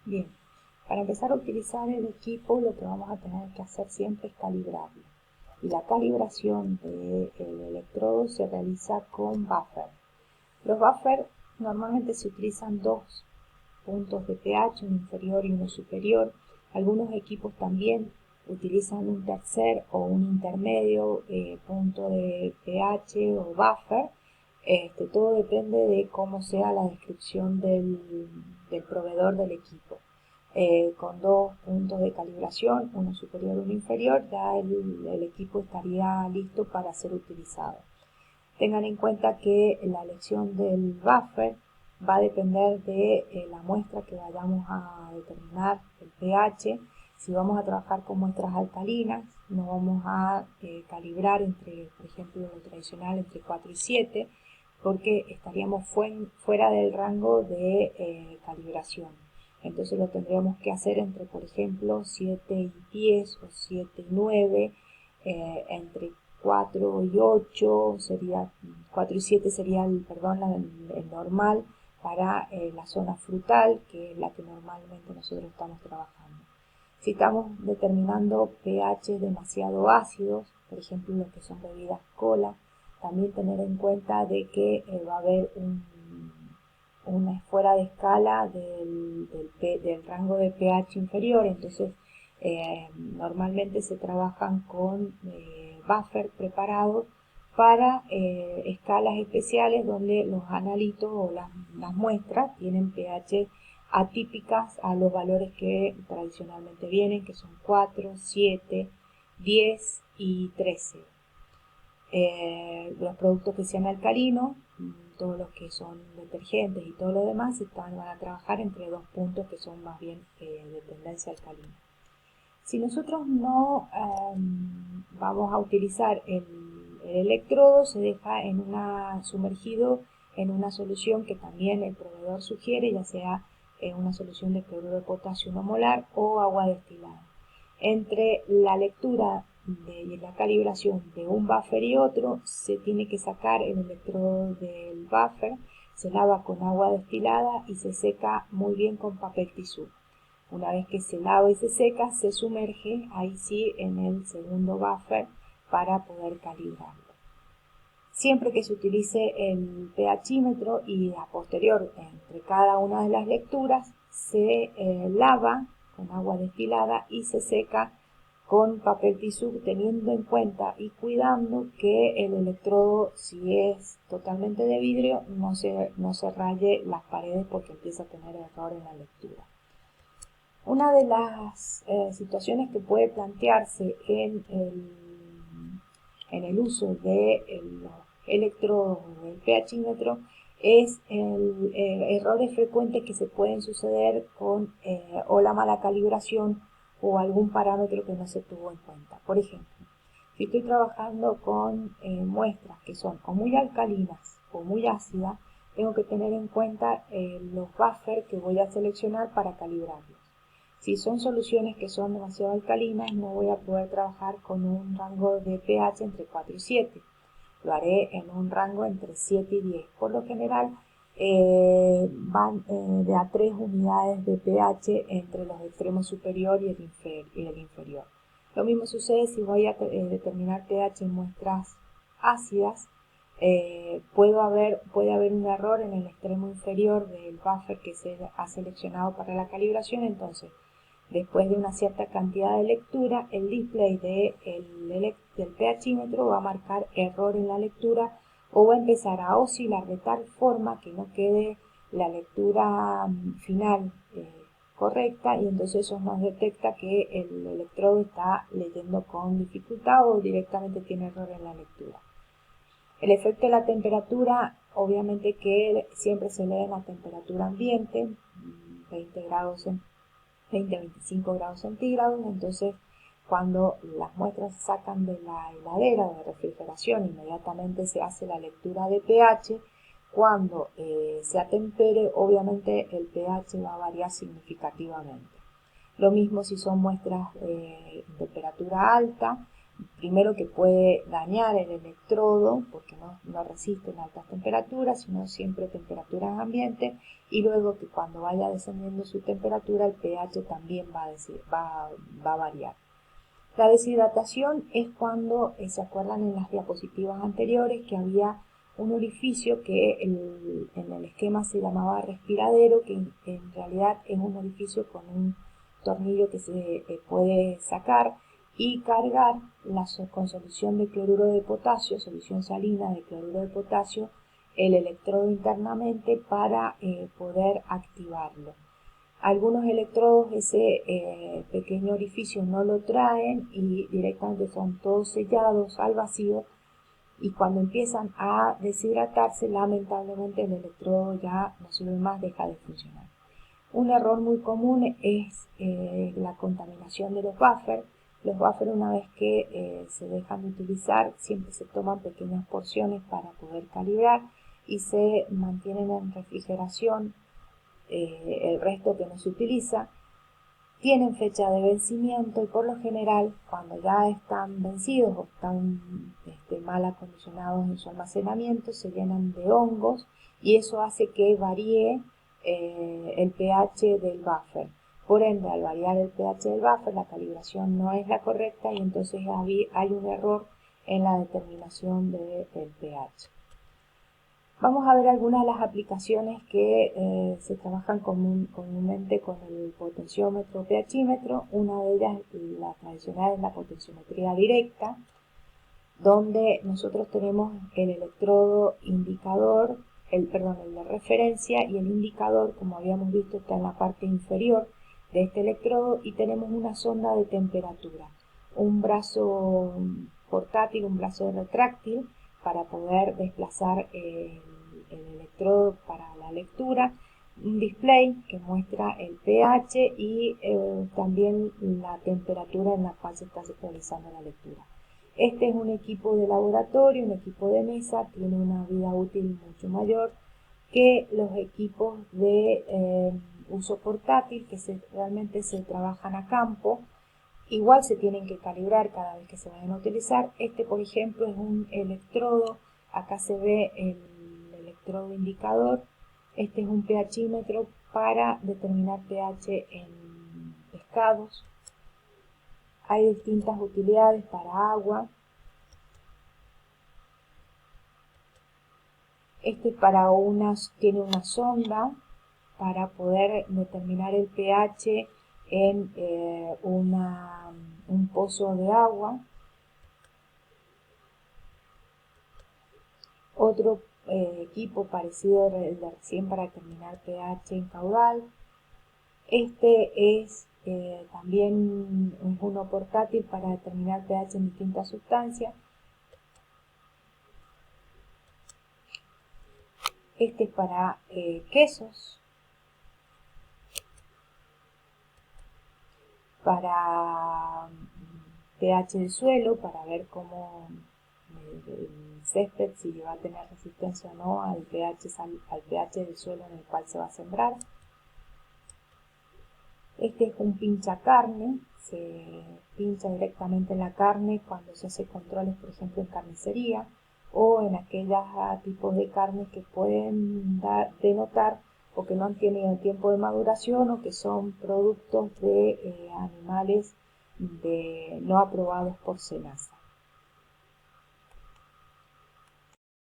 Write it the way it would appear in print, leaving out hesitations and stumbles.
Bien, para empezar a utilizar el equipo lo que vamos a tener que hacer siempre es calibrarlo. Y la calibración del electrodo se realiza con buffer. Los buffers normalmente se utilizan dos puntos de pH, uno inferior y uno superior. Algunos equipos también utilizan un tercer o un intermedio punto de pH o buffer. Todo depende de cómo sea la descripción del proveedor del equipo. Con dos puntos de calibración, uno superior y uno inferior, ya el equipo estaría listo para ser utilizado. Tengan en cuenta que la elección del buffer va a depender de la muestra que vayamos a determinar, el pH. Si vamos a trabajar con muestras alcalinas, no vamos a calibrar entre, por ejemplo, lo tradicional entre 4 y 7, porque estaríamos fuera del rango de calibración. Entonces lo tendríamos que hacer entre, por ejemplo, 7 y 10 o 7 y 9, entre 4 y 8 sería, 4 y 7 sería el normal para la zona frutal, que es la que normalmente nosotros estamos trabajando. Si estamos determinando pH demasiado ácidos, por ejemplo lo que son bebidas cola, también tener en cuenta de que va a haber una fuera de escala del rango de pH inferior, entonces normalmente se trabajan con buffer preparados para escalas especiales donde los analitos o las muestras tienen pH atípicas a los valores que tradicionalmente vienen, que son 4, 7, 10 y 13. Los productos que sean alcalinos, todos los que son detergentes y todo lo demás, van a trabajar entre dos puntos que son más bien de tendencia alcalina. Si nosotros no vamos a utilizar el electrodo, se deja sumergido en una solución que también el proveedor sugiere, ya sea una solución de cloruro de potasio 1 molar o agua destilada. Entre la lectura y la calibración de un buffer y otro, se tiene que sacar el electrodo del buffer, se lava con agua destilada y se seca muy bien con papel tisú. Una vez que se lava y se seca, se sumerge ahí sí en el segundo buffer para poder calibrarlo. Siempre que se utilice el pHímetro y a posterior entre cada una de las lecturas, se lava con agua destilada y se seca con papel tisú, teniendo en cuenta y cuidando que el electrodo, si es totalmente de vidrio, no se raye las paredes porque empieza a tener error en la lectura. Una de las situaciones que puede plantearse en el uso de los electrodos del pHímetro es errores frecuentes que se pueden suceder con o la mala calibración o algún parámetro que no se tuvo en cuenta. Por ejemplo, si estoy trabajando con muestras que son o muy alcalinas o muy ácidas, tengo que tener en cuenta los buffers que voy a seleccionar para calibrarlos. Si son soluciones que son demasiado alcalinas, no voy a poder trabajar con un rango de pH entre 4 y 7. Lo haré en un rango entre 7 y 10. Por lo general, van de a 3 unidades de pH entre los extremos superior y el inferior. Lo mismo sucede si voy a determinar pH en muestras ácidas. Puede haber un error en el extremo inferior del buffer que se ha seleccionado para la calibración. Entonces, después de una cierta cantidad de lectura, el display del pHímetro va a marcar error en la lectura o va a empezar a oscilar de tal forma que no quede la lectura final correcta, y entonces eso nos detecta que el electrodo está leyendo con dificultad o directamente tiene error en la lectura. El efecto de la temperatura, obviamente que siempre se lee en la temperatura ambiente, 20-25 grados centígrados. Entonces cuando las muestras se sacan de la heladera o de refrigeración, inmediatamente se hace la lectura de pH. Cuando se atempere, obviamente el pH va a variar significativamente. Lo mismo si son muestras de temperatura alta, primero que puede dañar el electrodo porque no resisten altas temperaturas, sino siempre temperaturas ambientes, y luego que cuando vaya descendiendo su temperatura el pH también va a variar. La deshidratación es cuando, ¿se acuerdan en las diapositivas anteriores que había un orificio que en el esquema se llamaba respiradero, que en realidad es un orificio con un tornillo que se puede sacar y cargar con solución de cloruro de potasio, solución salina de cloruro de potasio, el electrodo internamente para poder activarlo. Algunos electrodos ese pequeño orificio no lo traen y directamente son todos sellados al vacío, y cuando empiezan a deshidratarse lamentablemente el electrodo ya no sirve más, deja de funcionar. Un error muy común es la contaminación de los buffers. Los buffers, una vez que se dejan de utilizar, siempre se toman pequeñas porciones para poder calibrar y se mantienen en refrigeración el resto que no se utiliza. Tienen fecha de vencimiento y por lo general cuando ya están vencidos o están mal acondicionados en su almacenamiento se llenan de hongos y eso hace que varíe el pH del buffer. Por ende, al variar el pH del buffer la calibración no es la correcta y entonces hay un error en la determinación del pH. Vamos a ver algunas de las aplicaciones que se trabajan comúnmente con el potenciómetro o pHímetro. Una de ellas, la tradicional, es la potenciometría directa, donde nosotros tenemos el electrodo indicador, el de referencia, y el indicador, como habíamos visto, está en la parte inferior de este electrodo, y tenemos una sonda de temperatura, un brazo portátil, un brazo retráctil para poder desplazar el electrodo para la lectura, un display que muestra el pH y también la temperatura en la cual se está realizando la lectura. Este es un equipo de laboratorio, un equipo de mesa, tiene una vida útil mucho mayor que los equipos de uso portátil que realmente se trabajan a campo. Igual se tienen que calibrar cada vez que se vayan a utilizar. Este, por ejemplo, es un electrodo. Acá se ve el electrodo indicador. Este es un pHímetro para determinar pH en pescados. Hay distintas utilidades para agua. Este tiene una sonda para poder determinar el pH en un pozo de agua. Otro equipo parecido al de recién para determinar pH en caudal. Este es también uno portátil para determinar pH en distintas sustancias. Este es para quesos, para pH del suelo, para ver cómo el césped si va a tener resistencia o no al pH del suelo en el cual se va a sembrar. Este es un pincha carne, se pincha directamente en la carne cuando se hace controles, por ejemplo, en carnicería o en aquellos tipos de carnes que pueden denotar o que no han tenido tiempo de maduración o que son productos de animales no aprobados por SENASA.